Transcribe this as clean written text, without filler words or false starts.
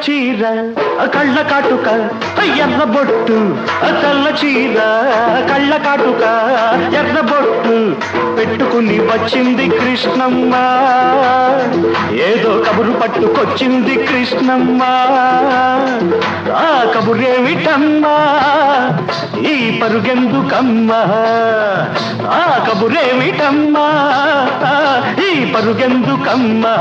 చీర కళ్ళ కాటుక ఎర్ర బొట్టు తెల్ల చీర కళ్ళ కాటుక ఎర్ర బొట్టు పెట్టుకుని వచ్చింది కృష్ణమ్మ ఏదో కబురు పట్టుకొచ్చింది కృష్ణమ్మ ఆ కబురేమిటమ్మా ఈ పరుగెందుకమ్మా ఆ కబురేమిటమ్మా ఈ పరుగెందుకమ్మా